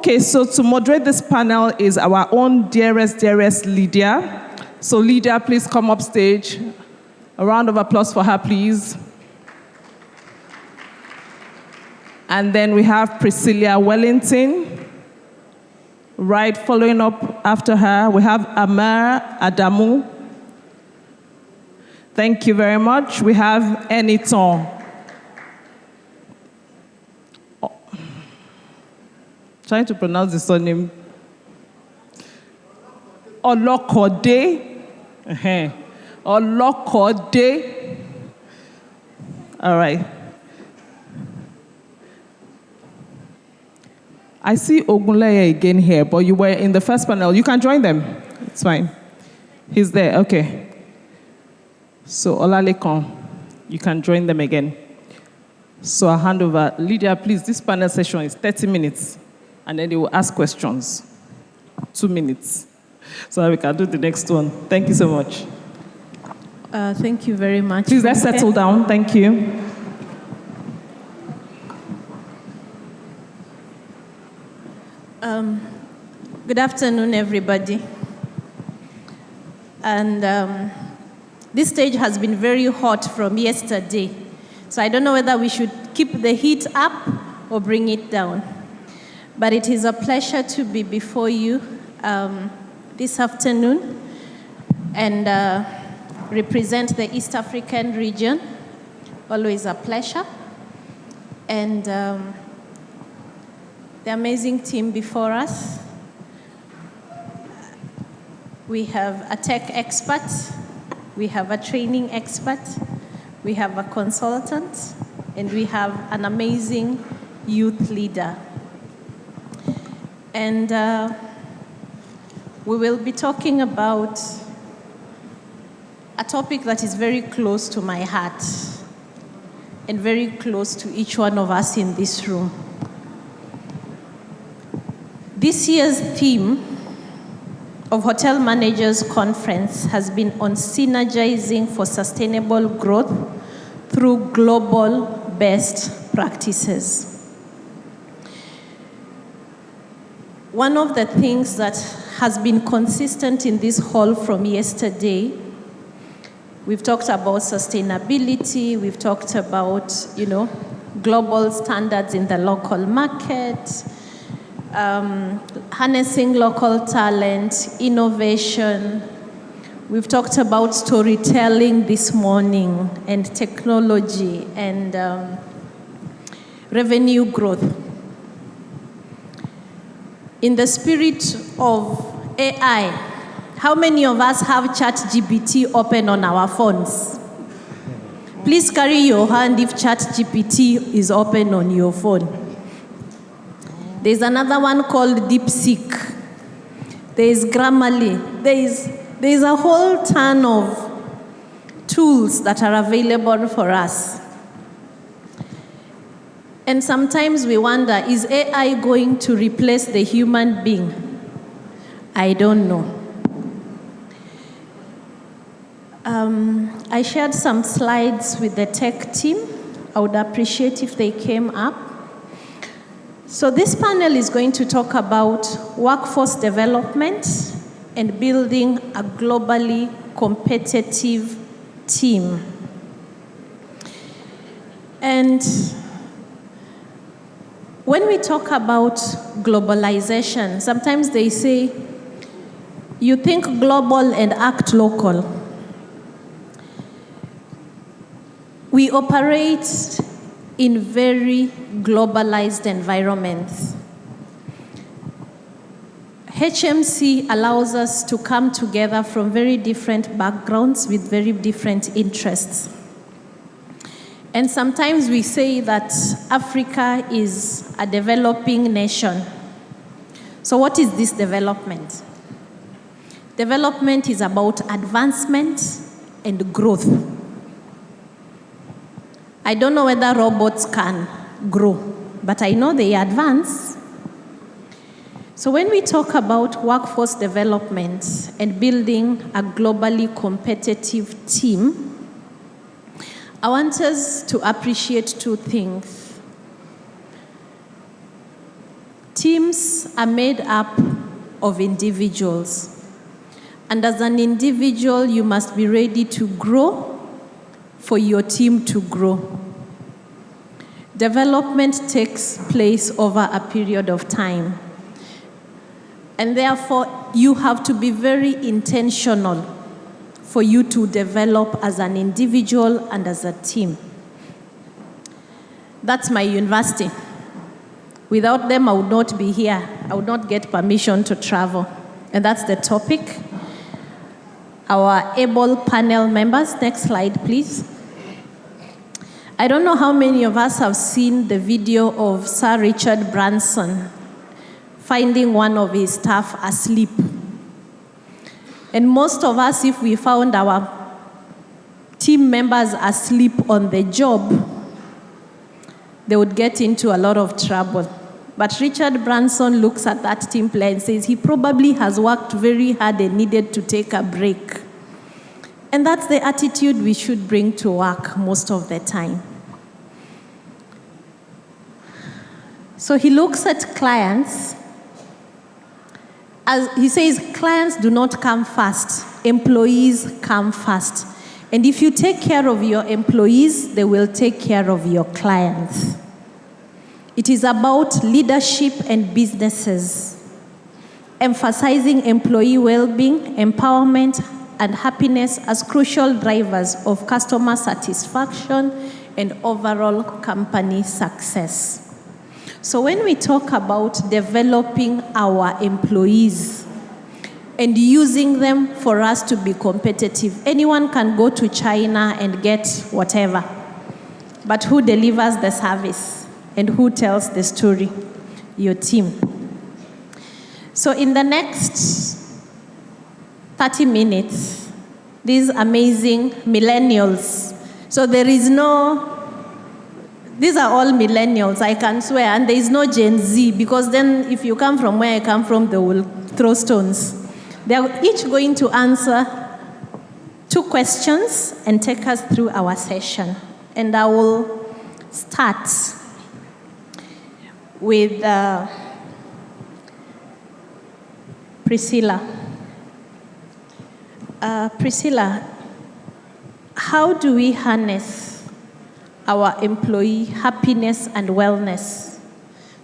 Okay, so to moderate this panel is our own dearest Lydia. So Lydia, please come up stage. A round of applause for her, please. And then we have Priscilla Wellington. Right, following up after her, we have Amar Adamu. Thank you very much. We have Eniton. Trying to pronounce the surname. Olokode. Olokode. All right. I see Ogunleye again here, but you were in the first panel. You can join them. It's fine. He's there. Okay. So Olalekan, you can join them again. So I'll hand over. Lydia, please, this panel session is 30 minutes. And then they will ask questions. 2 minutes. So we can do the next one. Thank you so much. Thank you very much. Please, let's settle down. Thank you. Good afternoon, everybody. And this stage has been very hot from yesterday. So I don't know whether we should keep the heat up or bring it down. But it is a pleasure to be before you this afternoon and represent the East African region. Always a pleasure. And the amazing team before us. We have a tech expert, we have a training expert, we have a consultant, and we have an amazing youth leader. And we will be talking about a topic that is very close to my heart and very close to each one of us in this room. This year's theme of Hotel Managers Conference has been on synergizing for sustainable growth through global best practices. One of the things that has been consistent in this hall from yesterday, we've talked about sustainability, we've talked about, global standards in the local market, harnessing local talent, innovation. We've talked about storytelling this morning and technology and revenue growth. In the spirit of AI, how many of us have ChatGPT open on our phones? Please carry your hand if ChatGPT is open on your phone. There's another one called DeepSeek. There's Grammarly. There's a whole ton of tools that are available for us. And sometimes we wonder, is AI going to replace the human being? I don't know. I shared some slides with the tech team. I would appreciate if they came up. So this panel is going to talk about workforce development and building a globally competitive team. And when we talk about globalization, sometimes they say, you think global and act local. We operate in very globalized environments. HMC allows us to come together from very different backgrounds with very different interests. And sometimes we say that Africa is a developing nation. So what is this development? Development is about advancement and growth. I don't know whether robots can grow, but I know they advance. So when we talk about workforce development and building a globally competitive team, I want us to appreciate two things. Team Teams are made up of individuals. And as an individual, you must be ready to grow for your team to grow. Development takes place over a period of time. And therefore, you have to be very intentional for you to develop as an individual and as a team. That's my university. Without them, I would not be here. I would not get permission to travel. And that's the topic. Our able panel members, next slide, please. I don't know how many of us have seen the video of Sir Richard Branson finding one of his staff asleep. And most of us, if we found our team members asleep on the job, they would get into a lot of trouble. But Richard Branson looks at that team player and says he probably has worked very hard and needed to take a break. And that's the attitude we should bring to work most of the time. So he looks at clients. As he says, clients do not come first. Employees come first. And if you take care of your employees, they will take care of your clients. It is about leadership and businesses, emphasizing employee well-being, empowerment, and happiness as crucial drivers of customer satisfaction and overall company success. So when we talk about developing our employees and using them for us to be competitive, anyone can go to China and get whatever. But who delivers the service? And who tells the story? Your team. So in the next 30 minutes, these amazing millennials. So there is these are all millennials, I can swear, and there is no Gen Z, because then if you come from where I come from, they will throw stones. They are each going to answer 2 questions and take us through our session. And I will start with Priscilla. Priscilla, how do we harness our employee happiness and wellness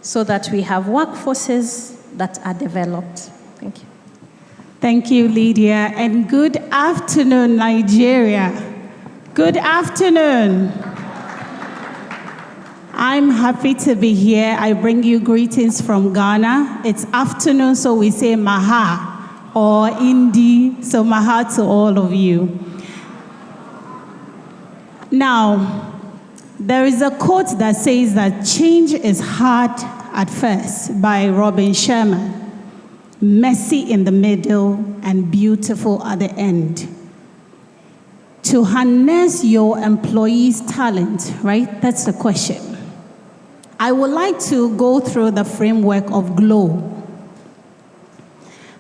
so that we have workforces that are developed? Thank you. Thank you, Lydia, and good afternoon, Nigeria. Good afternoon. I'm happy to be here. I bring you greetings from Ghana. It's afternoon, so we say Maha, or Indi, so Maha to all of you. Now, there is a quote that says that change is hard at first by Robin Sherman, messy in the middle and beautiful at the end. To harness your employees' talent, right? That's the question. I would like to go through the framework of GLOW.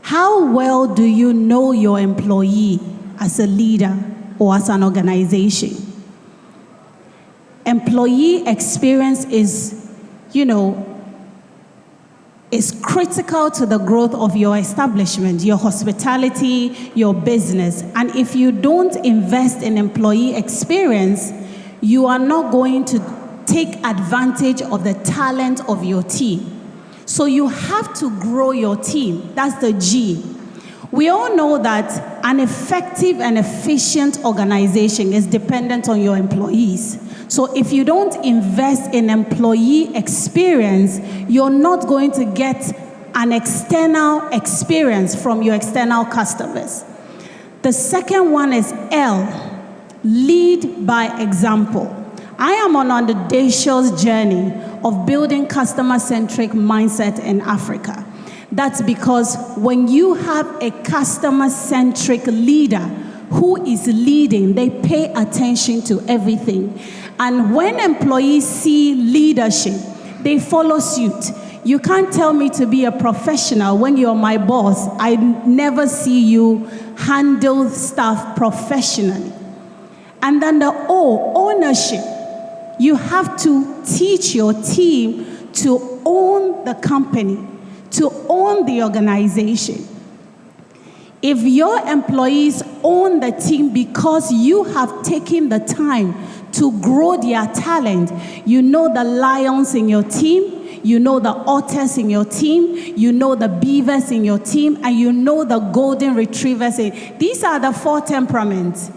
How well do you know your employee as a leader or as an organization? Employee experience is critical to the growth of your establishment, your hospitality, your business. And if you don't invest in employee experience, you are not going to take advantage of the talent of your team. So you have to grow your team. That's the G. We all know that an effective and efficient organization is dependent on your employees. So if you don't invest in employee experience, you're not going to get an external experience from your external customers. The second one is L, lead by example. I am on an audacious journey of building customer-centric mindset in Africa. That's because when you have a customer-centric leader who is leading, they pay attention to everything. And when employees see leadership, they follow suit. You can't tell me to be a professional when you're my boss. I never see you handle stuff professionally. And then the O, ownership. You have to teach your team to own the company, to own the organization. If your employees own the team because you have taken the time to grow their talent, you know the lions in your team, you know the otters in your team, you know the beavers in your team, and you know the golden retrievers. These are the 4 temperaments.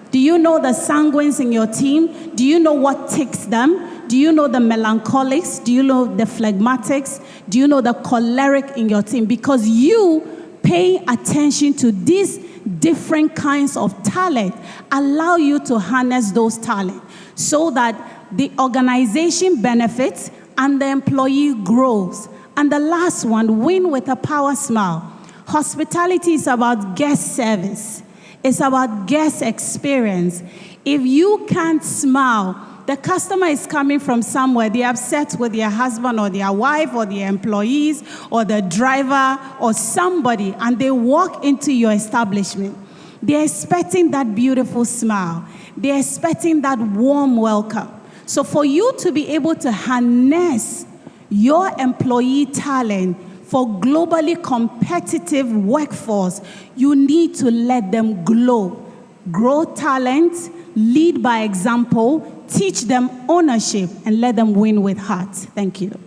Do you know the sanguines in your team? Do you know what ticks them? Do you know the melancholics? Do you know the phlegmatics? Do you know the choleric in your team? Because you pay attention to these different kinds of talent allow you to harness those talents so that the organization benefits and the employee grows. And the last one, win with a power smile. Hospitality is about guest service. It's about guest experience. If you can't smile, the customer is coming from somewhere, they're upset with their husband or their wife or their employees or the driver or somebody, and they walk into your establishment. They're expecting that beautiful smile. They're expecting that warm welcome. So for you to be able to harness your employee talent for globally competitive workforce, you need to let them glow. Grow talent, lead by example, teach them ownership, and let them win with heart. Thank you.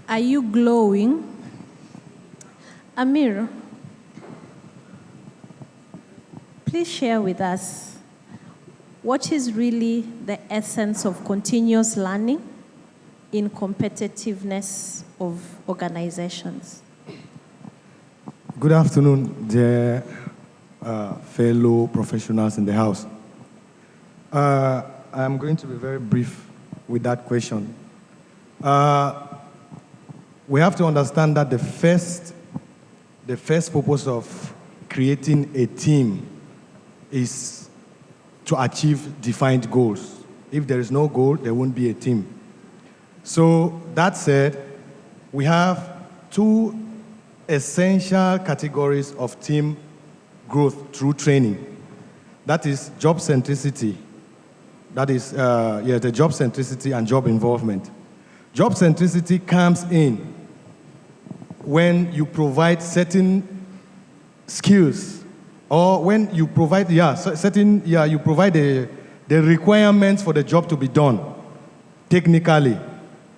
Are you glowing? Amir, please share with us what is really the essence of continuous learning in competitiveness of organizations? Good afternoon, dear fellow professionals in the house. I'm going to be very brief with that question. We have to understand that the first purpose of creating a team is to achieve defined goals. If there is no goal, there won't be a team. So that said, we have 2 essential categories of team growth through training. That is job centricity. That is the job centricity and job involvement. Job centricity comes in when you provide certain skills, or when you provide you provide the requirements for the job to be done technically.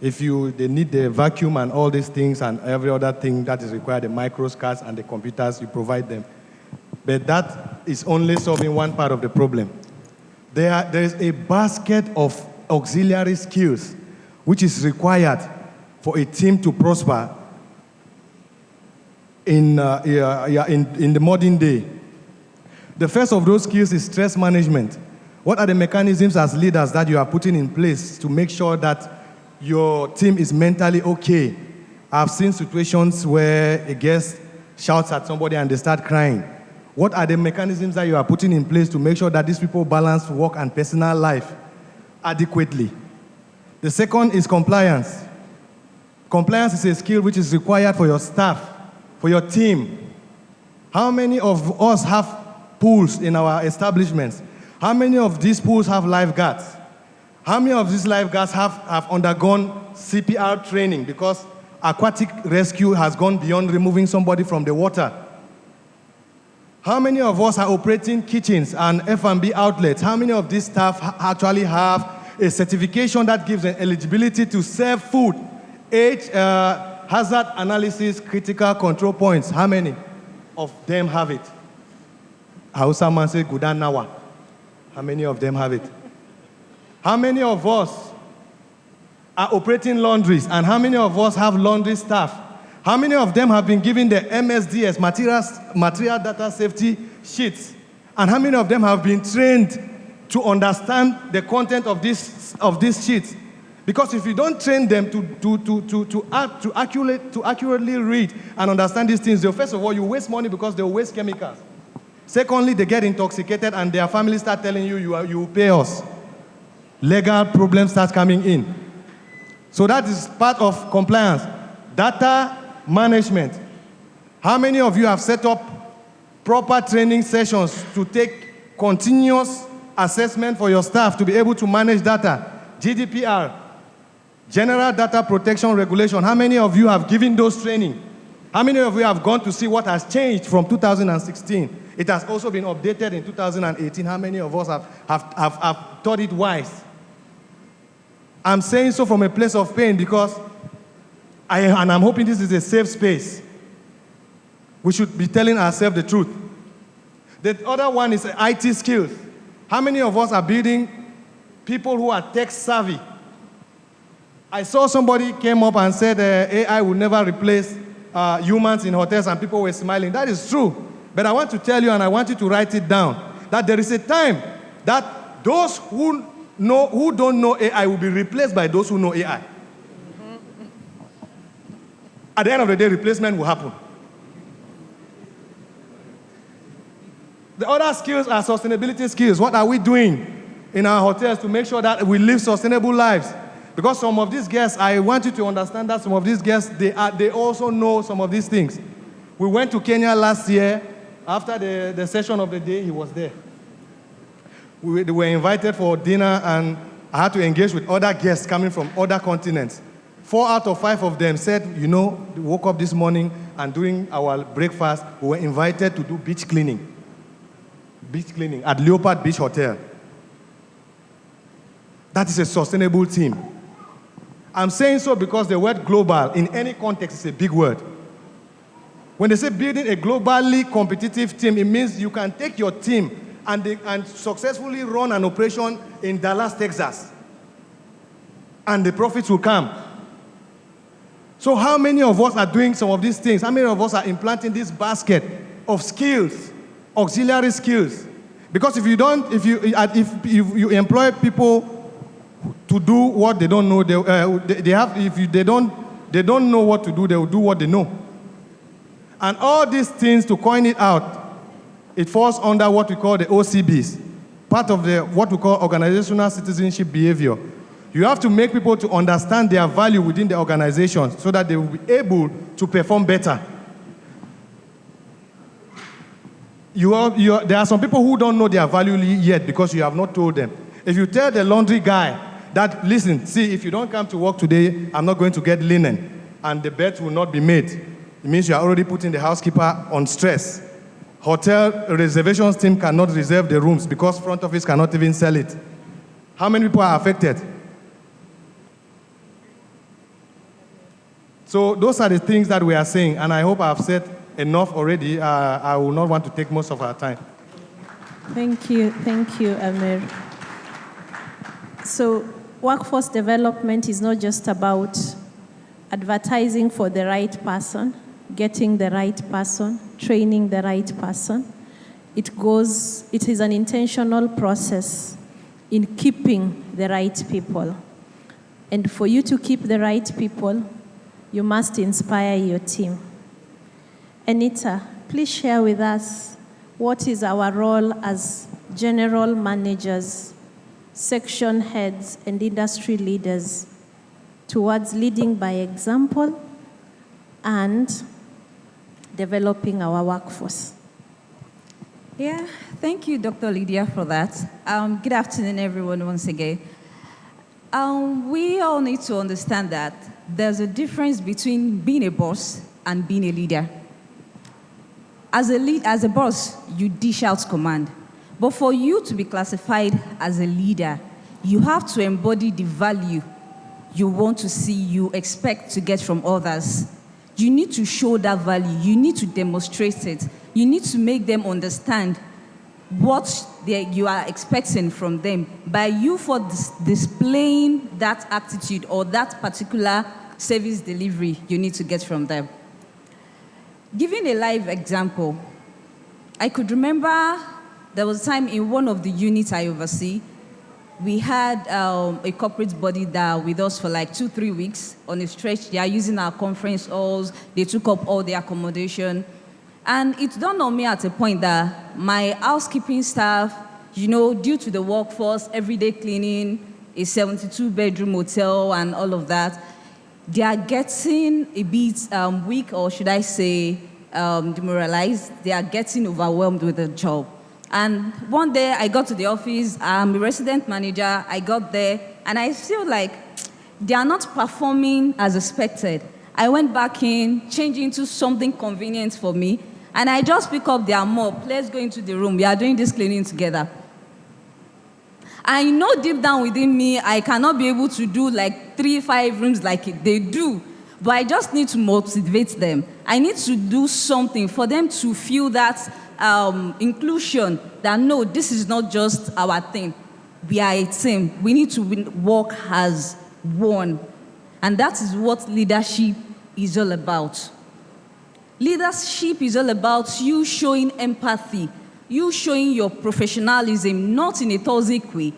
If they need the vacuum and all these things and every other thing that is required, the micros cards and the computers, you provide them. But that is only solving one part of the problem. There is a basket of auxiliary skills which is required for a team to prosper in the modern day. The first of those skills is stress management. What are the mechanisms as leaders that you are putting in place to make sure that your team is mentally okay? I've seen situations where a guest shouts at somebody and they start crying. What are the mechanisms that you are putting in place to make sure that these people balance work and personal life adequately? The second is compliance. Compliance is a skill which is required for your staff, for your team. How many of us have pools in our establishments? How many of these pools have lifeguards? How many of these lifeguards have undergone CPR training because aquatic rescue has gone beyond removing somebody from the water? How many of us are operating kitchens and F&B outlets? How many of these staff actually have a certification that gives them eligibility to serve food? Hazard analysis, critical control points. How many of them have it? Hausa man say Gudan Nawa. How many of them have it? How many of us are operating laundries, and how many of us have laundry staff? How many of them have been given the MSDS, material data safety sheets? And how many of them have been trained to understand the content of these sheets? Because if you don't train them to accurately read and understand these things, first of all, you waste money because they waste chemicals. Secondly, they get intoxicated and their families start telling you will pay us. Legal problems start coming in. So that is part of compliance. Data management. How many of you have set up proper training sessions to take continuous assessment for your staff to be able to manage data? GDPR. General Data Protection Regulation. How many of you have given those training? How many of you have gone to see what has changed from 2016? It has also been updated in 2018. How many of us have thought it wise? I'm saying so from a place of pain because I'm hoping this is a safe space. We should be telling ourselves the truth. The other one is IT skills. How many of us are building people who are tech savvy? I saw somebody came up and said AI will never replace humans in hotels, and people were smiling. That is true. But I want to tell you, and I want you to write it down, that there is a time that those who don't know AI will be replaced by those who know AI. At the end of the day, replacement will happen. The other skills are sustainability skills. What are we doing in our hotels to make sure that we live sustainable lives? Because some of these guests, I want you to understand that some of these guests, they also know some of these things. We went to Kenya last year. After the session of the day, he was there. We were invited for dinner, and I had to engage with other guests coming from other continents. 4 out of 5 of them said, we woke up this morning, and during our breakfast, we were invited to do beach cleaning. Beach cleaning at Leopard Beach Hotel. That is a sustainable team. I'm saying so because the word global in any context is a big word. When they say building a globally competitive team, it means you can take your team and successfully run an operation in Dallas, Texas, and the profits will come. So how many of us are doing some of these things? How many of us are implanting this basket of skills, auxiliary skills? Because if you employ people to do what they don't know, they don't know what to do, they will do what they know. And all these things, to coin it out, it falls under what we call the OCBs, part of what we call organizational citizenship behavior. You have to make people to understand their value within the organization so that they will be able to perform better. There are some people who don't know their value yet because you have not told them. If you tell the laundry guy that, listen, see, if you don't come to work today, I'm not going to get linen, and the beds will not be made, it means you are already putting the housekeeper on stress. Hotel reservations team cannot reserve the rooms because front office cannot even sell it. How many people are affected? So those are the things that we are saying, and I hope I've said enough already. I will not want to take most of our time. Thank you, Amir. So workforce development is not just about advertising for the right person, getting the right person, training the right person. It is an intentional process in keeping the right people. And for you to keep the right people, you must inspire your team. Anita, please share with us what is our role as general managers, section heads, and industry leaders towards leading by example and developing our workforce. Yeah, thank you, Dr. Lydia, for that. Good afternoon, everyone, once again. We all need to understand that there's a difference between being a boss and being a leader. As a boss, you dish out command. But for you to be classified as a leader, you have to embody the value you want to see, you expect to get from others. You need to show that value. You need to demonstrate it. You need to make them understand what you are expecting from them by you for displaying that attitude or that particular service delivery you need to get from them. Giving a live example, I could remember there was a time in one of the units I oversee, we had a corporate body that with us for like 2-3 weeks on a stretch. They are using our conference halls. They took up all the accommodation. And it dawned on me at a point that my housekeeping staff, due to the workforce, everyday cleaning, a 72-bedroom hotel and all of that, they are getting a bit weak, or should I say demoralized. They are getting overwhelmed with the job. And one day I got to the office, I'm a resident manager, I got there, and I feel like they are not performing as expected. I went back in, changed into something convenient for me, and I just pick up their mop. Let's go into the room. We are doing this cleaning together. I know deep down within me, I cannot be able to do like 3-5 rooms like they do, but I just need to motivate them. I need to do something for them to feel that inclusion, that no, this is not just our thing. We are a team. We need to work as one. And that is what leadership is all about. Leadership is all about you showing empathy, you showing your professionalism, not in a toxic way.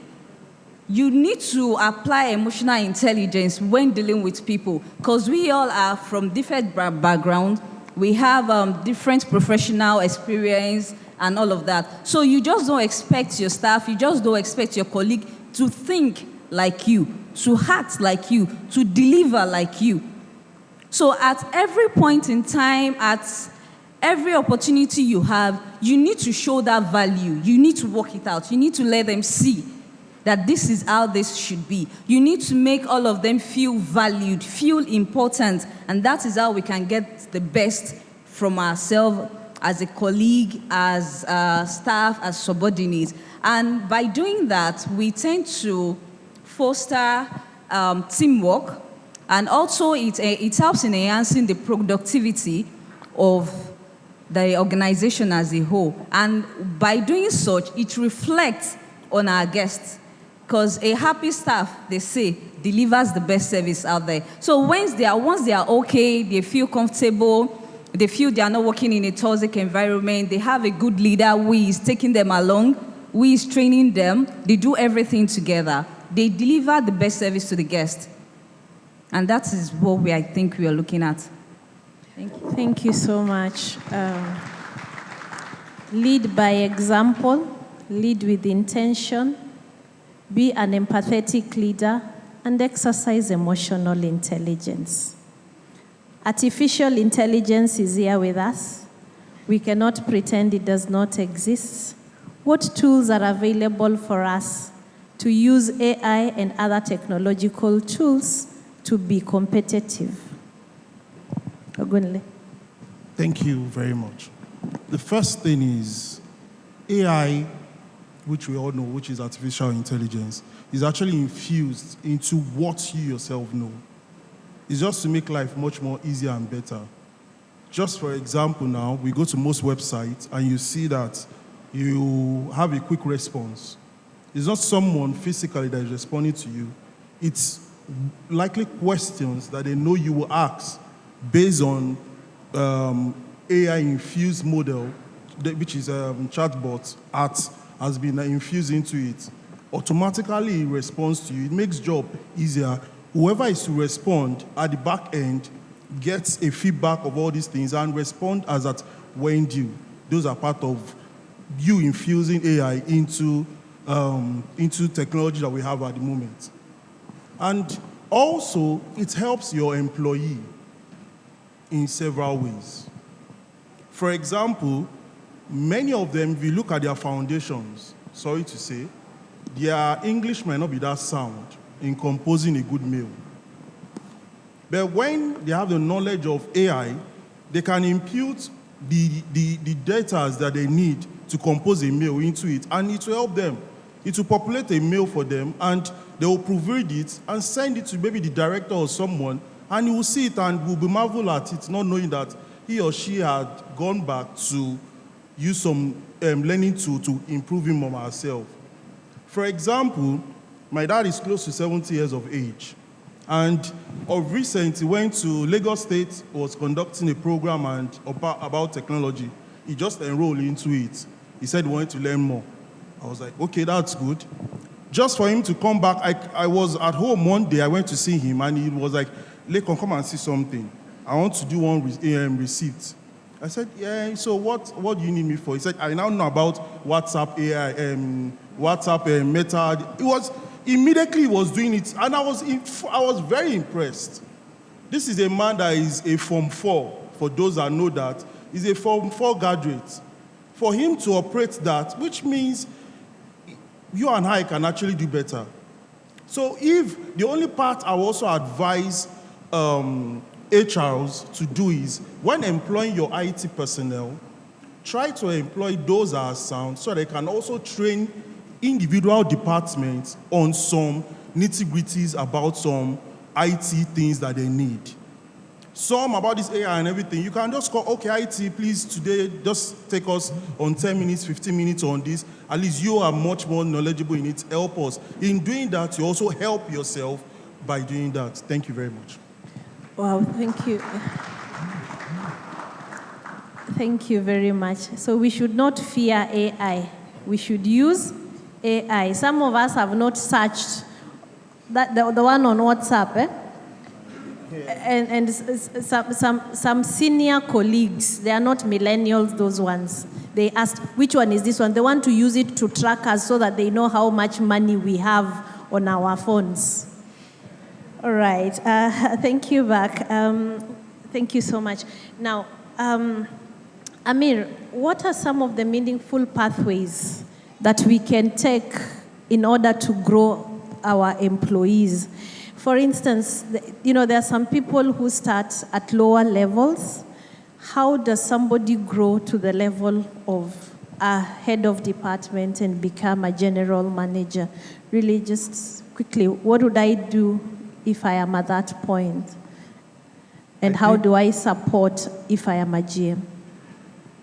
You need to apply emotional intelligence when dealing with people, because we all are from different backgrounds. We have different professional experience and all of that. So you just don't expect your staff, you just don't expect your colleague to think like you, to act like you, to deliver like you. So at every point in time, at every opportunity you have, you need to show that value. You need to work it out. You need to let them see that this is how this should be. You need to make all of them feel valued, feel important, and that is how we can get the best from ourselves as a colleague, as staff, as subordinates. And by doing that, we tend to foster teamwork, and also it helps in enhancing the productivity of the organization as a whole. And by doing such, it reflects on our guests, because a happy staff, they say, delivers the best service out there. So once they are okay, they feel comfortable, they feel they are not working in a toxic environment, they have a good leader who is taking them along, who is training them, they do everything together. They deliver the best service to the guest. And that is what I think we are looking at. Thank you. Thank you so much. Lead by example, lead with intention, be an empathetic leader, and exercise emotional intelligence. Artificial intelligence is here with us. We cannot pretend it does not exist. What tools are available for us to use AI and other technological tools to be competitive? Ogunle. Thank you very much. The first thing is AI, which we all know, which is artificial intelligence, is actually infused into what you yourself know. It's just to make life much more easier and better. Just for example now, we go to most websites and you see that you have a quick response. It's not someone physically that is responding to you. It's likely questions that they know you will ask based on AI-infused model, which is chatbot, has been infused into it. Automatically it responds to you. It makes job easier. Whoever is to respond at the back end gets a feedback of all these things and respond as at when due. Those are part of you infusing AI into technology that we have at the moment. And also, it helps your employee in several ways. For example, many of them, if you look at their foundations, sorry to say, their English might not be that sound in composing a good meal. But when they have the knowledge of AI, they can impute the data that they need to compose a meal into it, and it will help them. It will populate a meal for them, and they will proofread it and send it to maybe the director or someone, and he will see it and will be marvel at it, not knowing that he or she had gone back to use some learning tool to improve him or herself. For example, my dad is close to 70 years of age, and of recent he went to Lagos State, was conducting a program about technology. He just enrolled into it. He said he wanted to learn more. I was like, okay, that's good. Just for him to come back, I was at home one day, I went to see him, and he was like, Lekon, come and see something. I want to do one receipt. I said, yeah, so what do you need me for? He said, I now know about WhatsApp AI, WhatsApp Meta. Immediately he was doing it, and I was very impressed. This is a man that is a Form 4, for those that know that. He's a Form 4 graduate. For him to operate that, which means you and I can actually do better. So if the only part I will also advise HRs to do is, when employing your IT personnel, try to employ those that are sound so they can also train individual departments on some nitty-gritties about some IT things that they need. Some about this AI and everything, you can just call, okay, IT, please, today, just take us on 10 minutes, 15 minutes on this. At least you are much more knowledgeable in it. Help us. In doing that, you also help yourself by doing that. Thank you very much. Wow, thank you. Thank you very much. So we should not fear AI. We should use AI. Some of us have not searched that the one on WhatsApp, eh? And some senior colleagues, they are not millennials, those ones. They asked, which one is this one? They want to use it to track us so that they know how much money we have on our phones. All right. Thank you back. Thank you so much. Now, Amir, what are some of the meaningful pathways that we can take in order to grow our employees? For instance, there are some people who start at lower levels. How does somebody grow to the level of a head of department and become a general manager? Really, just quickly, what would I do if I am at that point? And how do I support if I am a GM?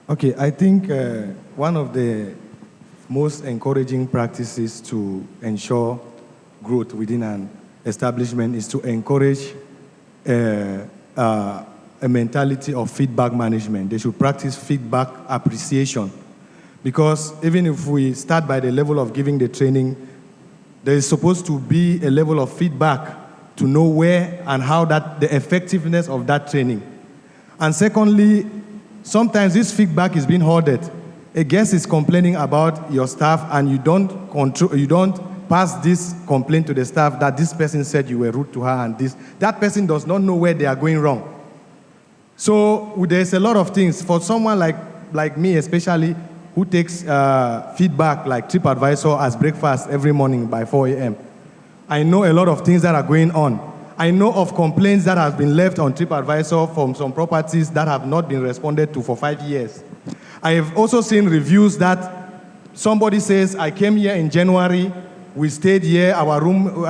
Okay, I think one of the most encouraging practices to ensure growth within an establishment is to encourage a mentality of feedback management. They should practice feedback appreciation. Because even if we start by the level of giving the training, there is supposed to be a level of feedback to know where and how the effectiveness of that training. And secondly, sometimes this feedback is being hoarded. A guest is complaining about your staff and you don't pass this complaint to the staff that this person said you were rude to her and this. That person does not know where they are going wrong. So there's a lot of things. For someone like me especially, who takes feedback like TripAdvisor as breakfast every morning by 4 a.m., I know a lot of things that are going on. I know of complaints that have been left on TripAdvisor from some properties that have not been responded to for 5 years. I have also seen reviews that somebody says, I came here in January, we stayed here, our room,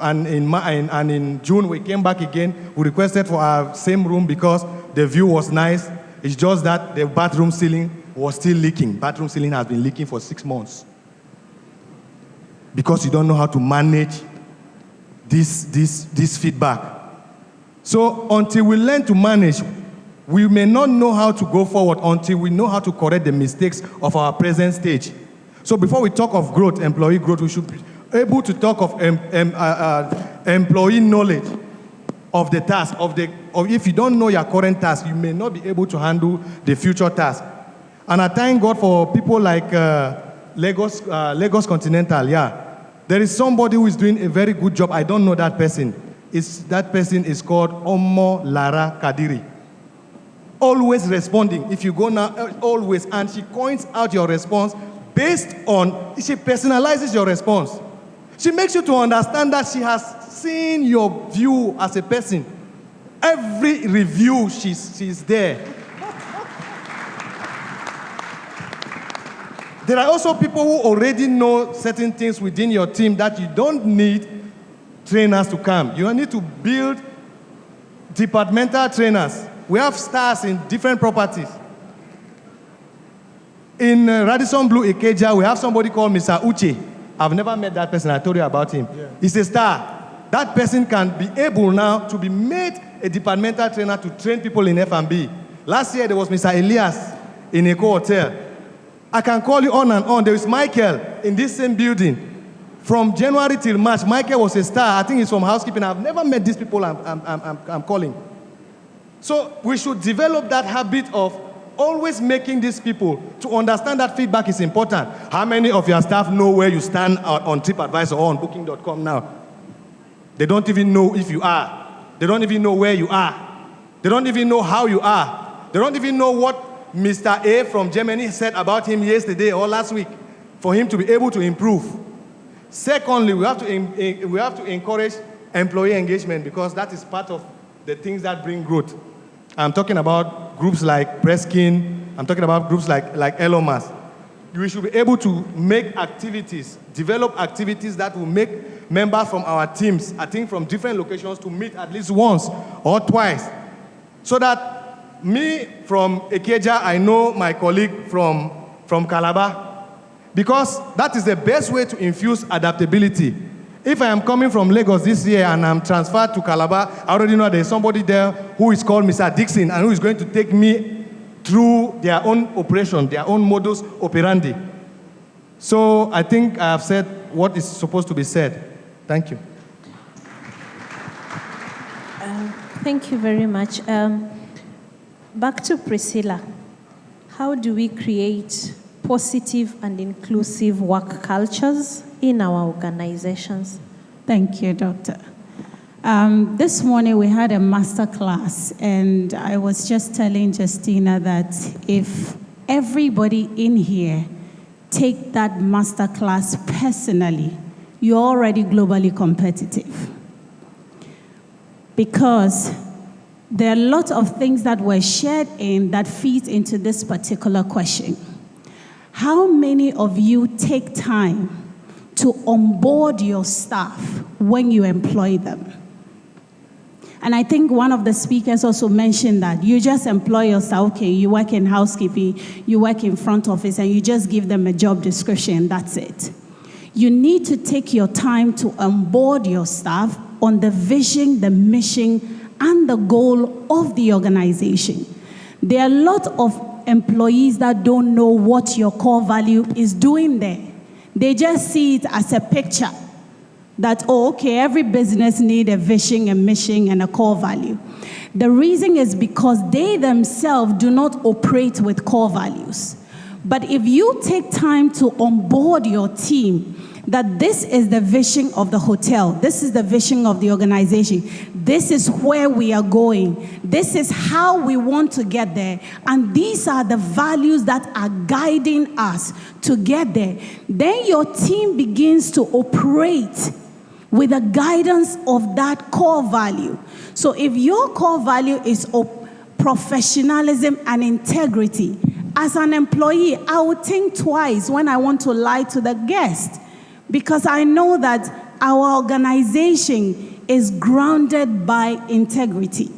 and in June we came back again. We requested for our same room because the view was nice. It's just that the bathroom ceiling was still leaking. Bathroom ceiling has been leaking for 6 months. Because you don't know how to manage this feedback. So until we learn to manage, we may not know how to go forward until we know how to correct the mistakes of our present stage. So before we talk of growth, employee growth, we should be able to talk of employee knowledge of the task. If you don't know your current task, you may not be able to handle the future task. And I thank God for people like Lagos Continental, yeah. There is somebody who is doing a very good job. I don't know that person. That person is called Omo Lara Kadiri. Always responding. If you go now, always. And she points out your response based on, she personalizes your response. She makes you to understand that she has seen your view as a person. Every review, she's there. There are also people who already know certain things within your team that you don't need trainers to come. You need to build departmental trainers. We have stars in different properties. In Radisson Blue Ikeja, we have somebody called Mr. Uche. I've never met that person. I told you about him. Yeah. He's a star. That person can be able now to be made a departmental trainer to train people in F&B. Last year, there was Mr. Elias in Eco Hotel. I can call you on and on. There is Michael in this same building. From January till March, Michael was a star. I think he's from housekeeping. I've never met these people I'm calling. So we should develop that habit of always making these people to understand that feedback is important. How many of your staff know where you stand on TripAdvisor or on Booking.com now? They don't even know if you are. They don't even know where you are. They don't even know how you are. They don't even know what Mr. A from Germany said about him yesterday or last week for him to be able to improve. Secondly, we have to encourage employee engagement because that is part of the things that bring growth. I'm talking about groups like Preskin. I'm talking about groups like Elon Musk. We should be able to make activities, develop activities that will make members from our teams, I think from different locations, to meet at least once or twice. So that me from Ikeja, I know my colleague from Calabar. Because that is the best way to infuse adaptability. If I am coming from Lagos this year and I'm transferred to Calabar, I already know there's somebody there who is called Mr. Dixon and who is going to take me through their own operation, their own modus operandi. So I think I have said what is supposed to be said. Thank you. Thank you very much. Back to Priscilla. How do we create positive and inclusive work cultures in our organizations? Thank you, Doctor. This morning we had a master class, and I was just telling Justina that if everybody in here take that master class personally, you're already globally competitive. Because there are a lot of things that were shared in that feed into this particular question. How many of you take time to onboard your staff when you employ them? And I think one of the speakers also mentioned that you just employ your staff. Okay, you work in housekeeping, you work in front office, and you just give them a job description, that's it. You need to take your time to onboard your staff on the vision, the mission, and the goal of the organization. There are a lot of employees that don't know what your core value is doing there. They just see it as a picture that, oh, okay, every business needs a vision, a mission, and a core value. The reason is because they themselves do not operate with core values. But if you take time to onboard your team, that this is the vision of the hotel, this is the vision of the organization, this is where we are going, this is how we want to get there, and these are the values that are guiding us to get there, then your team begins to operate with the guidance of that core value. So if your core value is professionalism and integrity, as an employee, I would think twice when I want to lie to the guest, because I know that our organization is grounded by integrity.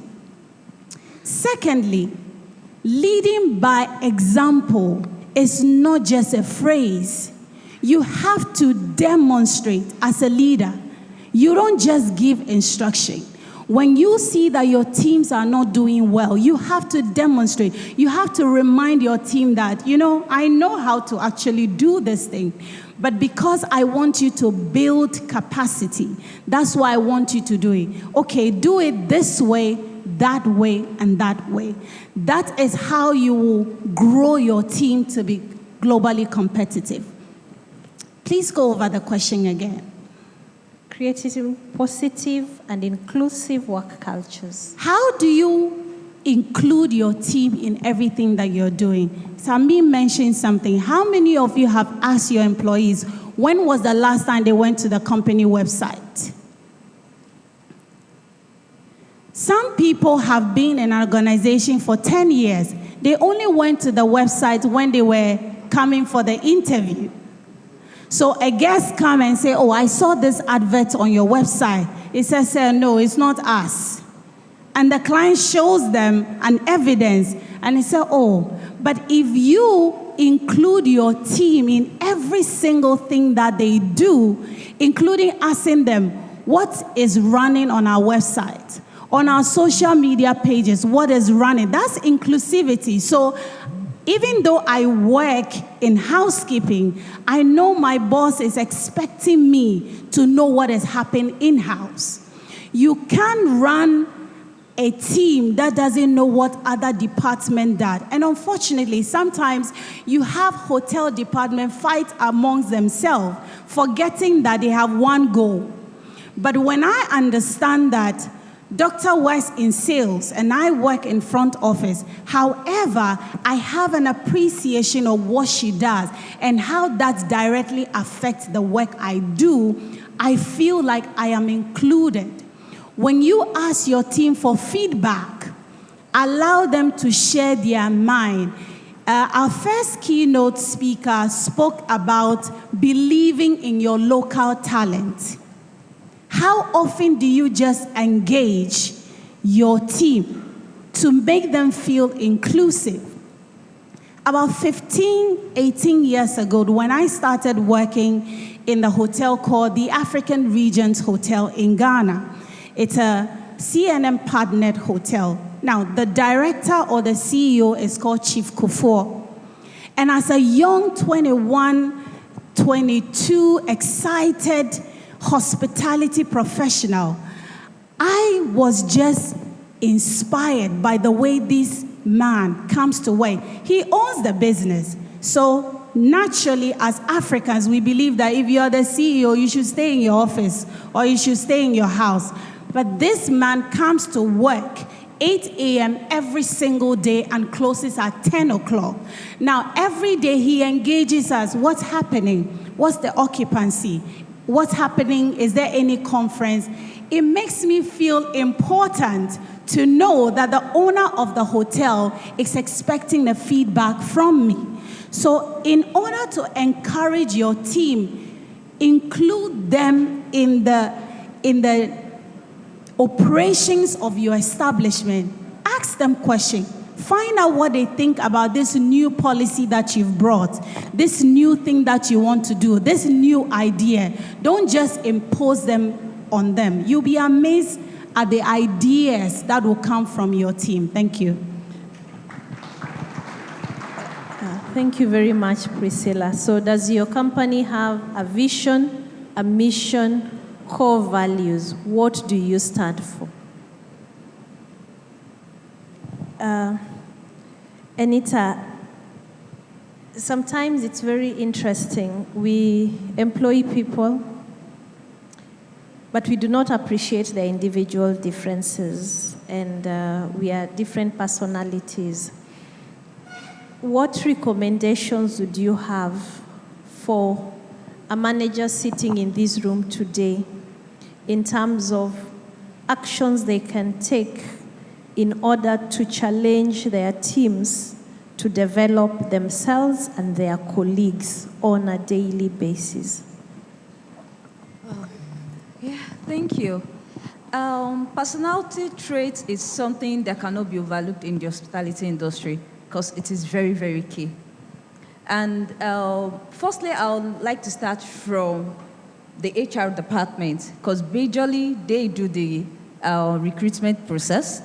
Secondly, leading by example is not just a phrase. You have to demonstrate as a leader. You don't just give instruction. When you see that your teams are not doing well, you have to demonstrate. You have to remind your team that, I know how to actually do this thing, but because I want you to build capacity, that's why I want you to do it. Okay, do it this way, and that way. That is how you will grow your team to be globally competitive. Please go over the question again. Creating positive and inclusive work cultures. How do you include your team in everything that you're doing? Sami mentioned something. How many of you have asked your employees, when was the last time they went to the company website? Some people have been in an organization for 10 years. They only went to the website when they were coming for the interview. So a guest come and say, oh, I saw this advert on your website. It says, no, it's not us. And the client shows them an evidence, and they say, oh, but if you include your team in every single thing that they do, including asking them, what is running on our website, on our social media pages, what is running, that's inclusivity. So even though I work in housekeeping, I know my boss is expecting me to know what is happening in-house. You can't run a team that doesn't know what other department does. And unfortunately, sometimes you have hotel department fight amongst themselves, forgetting that they have one goal. But when I understand that Doctor works in sales and I work in front office. However, I have an appreciation of what she does and how that directly affects the work I do. I feel like I am included. When you ask your team for feedback, allow them to share their mind. Our first keynote speaker spoke about believing in your local talent. How often do you just engage your team to make them feel inclusive? About 15, 18 years ago, when I started working in the hotel called the African Regent Hotel in Ghana, it's a CNN partnered hotel. Now, the director or the CEO is called Chief Kufuor. And as a young 21, 22, excited hospitality professional, I was just inspired by the way this man comes to work. He owns the business. So naturally, as Africans, we believe that if you're the CEO, you should stay in your office or you should stay in your house. But this man comes to work 8 a.m. every single day and closes at 10 o'clock. Now, every day he engages us. What's happening? What's the occupancy? What's happening? Is there any conference? It makes me feel important to know that the owner of the hotel is expecting the feedback from me. So in order to encourage your team, include them in the operations of your establishment. Ask them questions. Find out what they think about this new policy that you've brought, this new thing that you want to do, this new idea. Don't just impose them on them. You'll be amazed at the ideas that will come from your team. Thank you. Thank you very much, Priscilla. So does your company have a vision, a mission, core values? What do you stand for? Anita, sometimes it's very interesting. We employ people, but we do not appreciate their individual differences, and we are different personalities. What recommendations would you have for a manager sitting in this room today in terms of actions they can take in order to challenge their teams to develop themselves and their colleagues on a daily basis? Thank you. Personality traits is something that cannot be overlooked in the hospitality industry because it is very, very key. And firstly, I would like to start from the HR department because majorly they do the recruitment process.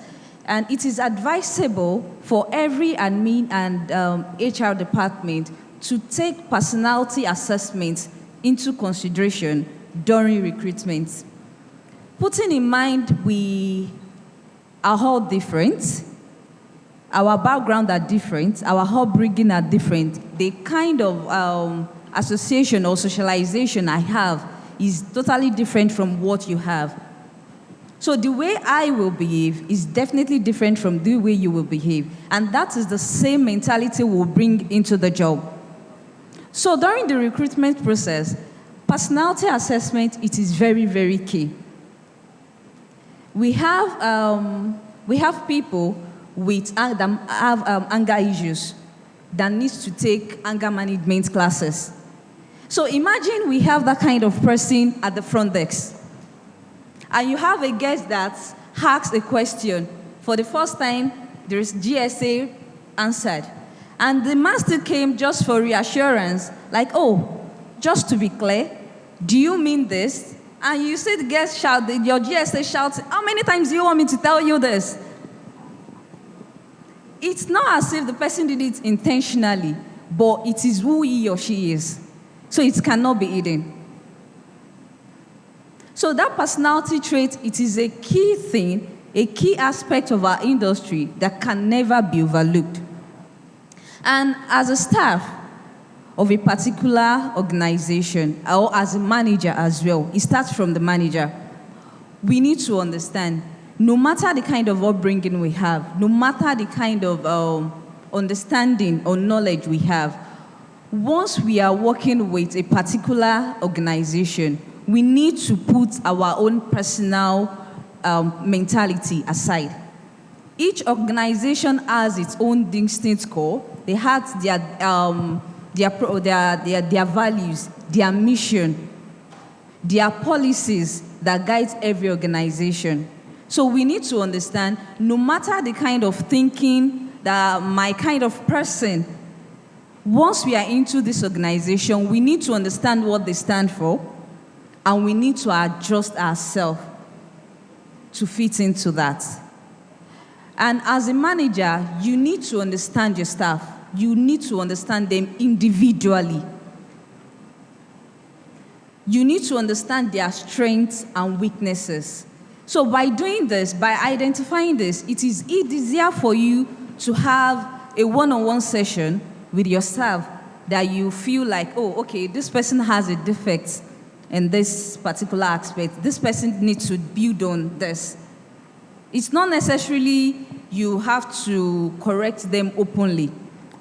And it is advisable for every admin and HR department to take personality assessments into consideration during recruitment. Putting in mind we are all different, our background are different, our upbringing are different, the kind of association or socialization I have is totally different from what you have. So the way I will behave is definitely different from the way you will behave. And that is the same mentality we'll bring into the job. So during the recruitment process, personality assessment, it is very, very key. We have people with anger issues that needs to take anger management classes. So imagine we have that kind of person at the front desk. And you have a guest that asks a question. For the first time, there is GSA answered. And the master came just for reassurance, like, oh, just to be clear, do you mean this? And you see the guest shout, your GSA shouts, how many times do you want me to tell you this? It's not as if the person did it intentionally, but it is who he or she is. So it cannot be hidden. So that personality trait, it is a key thing, a key aspect of our industry that can never be overlooked. And as a staff of a particular organization, or as a manager as well, it starts from the manager. We need to understand no matter the kind of upbringing we have, no matter the kind of understanding or knowledge we have, once we are working with a particular organization, we need to put our own personal mentality aside. Each organization has its own distinct core. They have their values, their mission, their policies that guide every organization. So we need to understand, no matter the kind of thinking that my kind of person, once we are into this organization, we need to understand what they stand for, and we need to adjust ourselves to fit into that. And as a manager, you need to understand your staff. You need to understand them individually. You need to understand their strengths and weaknesses. So by doing this, by identifying this, it is easier for you to have a one-on-one session with your staff that you feel like, oh, okay, this person has a defect in this particular aspect. This person needs to build on this. It's not necessarily you have to correct them openly.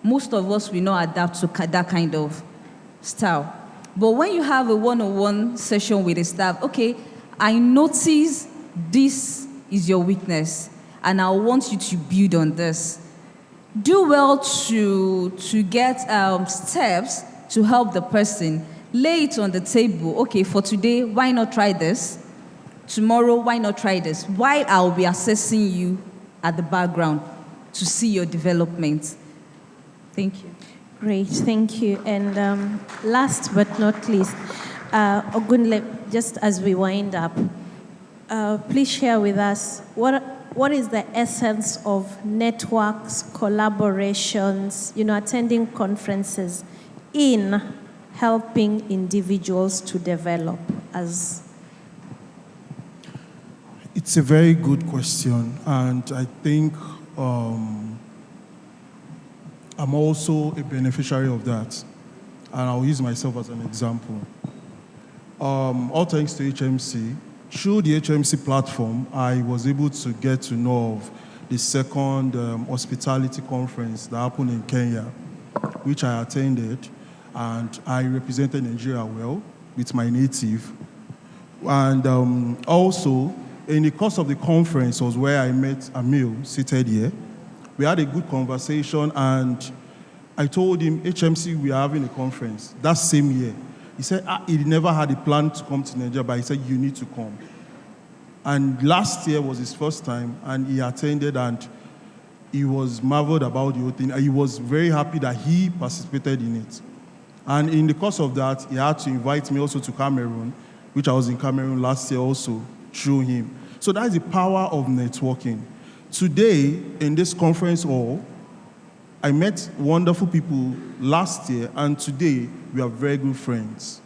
Most of us will not adapt to that kind of style. But when you have a one-on-one session with a staff, okay, I notice this is your weakness, and I want you to build on this. Do well to get steps to help the person. Lay it on the table. Okay, for today, why not try this? Tomorrow, why not try this? While I'll be assessing you at the background to see your development. Thank you. Great, thank you. And last but not least, Ogunle, just as we wind up, please share with us what is the essence of networks, collaborations, attending conferences in helping individuals to develop as? It's a very good question, and I think I'm also a beneficiary of that, and I'll use myself as an example. All thanks to HMC. Through the HMC platform, I was able to get to know of the second hospitality conference that happened in Kenya, which I attended, and I represented Nigeria well with my native. And also, in the course of the conference was where I met Emil, seated here. We had a good conversation, and I told him, HMC, we are having a conference that same year. He said he never had a plan to come to Nigeria, but he said, you need to come. And last year was his first time, and he attended, and he was marveled about the whole thing. He was very happy that he participated in it. And in the course of that, he had to invite me also to Cameroon, which I was in Cameroon last year also, through him. So that's the power of networking. Today, in this conference hall, I met wonderful people last year, and today we are very good friends.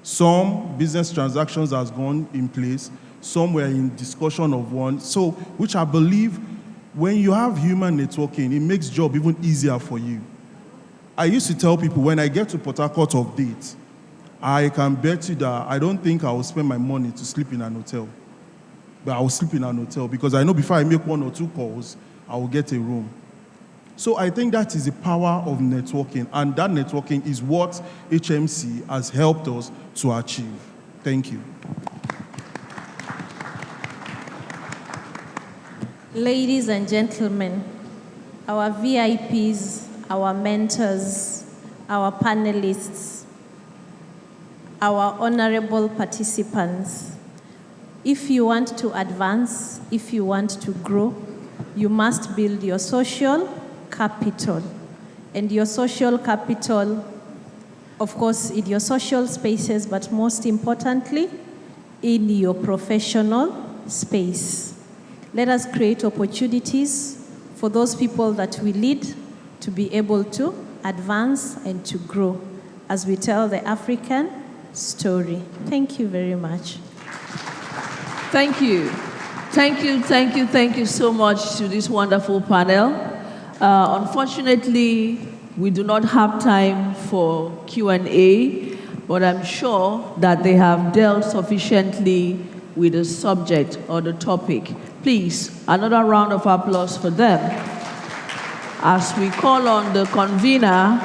Some business transactions has gone in place, some were in discussion of one. So, which I believe, when you have human networking, it makes job even easier for you. I used to tell people, when I get to Port Harcourt of date, I can bet you that I don't think I will spend my money to sleep in an hotel. But I will sleep in an hotel because I know before I make 1 or 2 calls, I will get a room. So I think that is the power of networking, and that networking is what HMC has helped us to achieve. Thank you. Ladies and gentlemen, our VIPs, our mentors, our panelists, our honorable participants, if you want to advance, if you want to grow, you must build your social capital. And your social capital, of course, in your social spaces, but most importantly, in your professional space. Let us create opportunities for those people that we lead to be able to advance and to grow as we tell the African story. Thank you very much. Thank you. Thank you so much to this wonderful panel. Unfortunately, we do not have time for Q&A, but I'm sure that they have dealt sufficiently with the subject or the topic Please, another round of applause for them as we call on the convener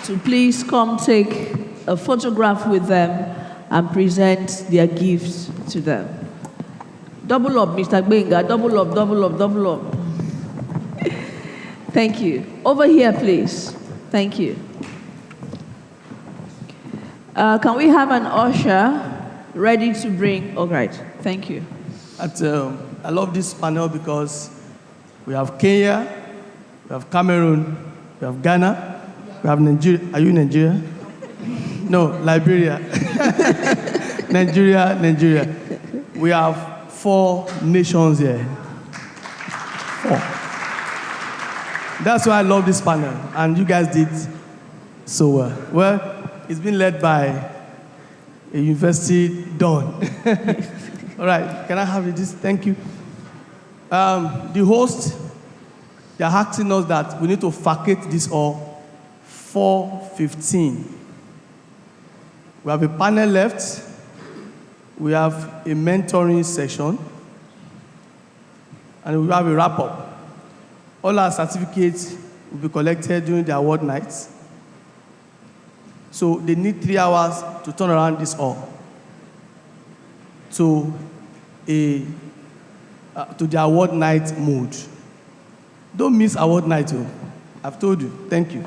to please come take a photograph with them and present their gifts to them. Double up, Mr. Gbenga, double up, double up, double up. Thank you. Over here, please. Thank you. Can we have an usher ready to bring? All right. Thank you. I love this panel because we have Kenya, we have Cameroon, we have Ghana, we have Nigeria. Are you in Nigeria? No, Liberia. Nigeria. We have 4 nations here. 4. That's why I love this panel, and you guys did so well. Well, it's been led by a university don. All right, can I have this? Thank you. The host, they're asking us that we need to vacate this all 4:15. We have a panel left. We have a mentoring session. And we have a wrap-up. All our certificates will be collected during the award nights. So they need 3 hours to turn around this all to the award night mood. Don't miss award night. I've told you. Thank you.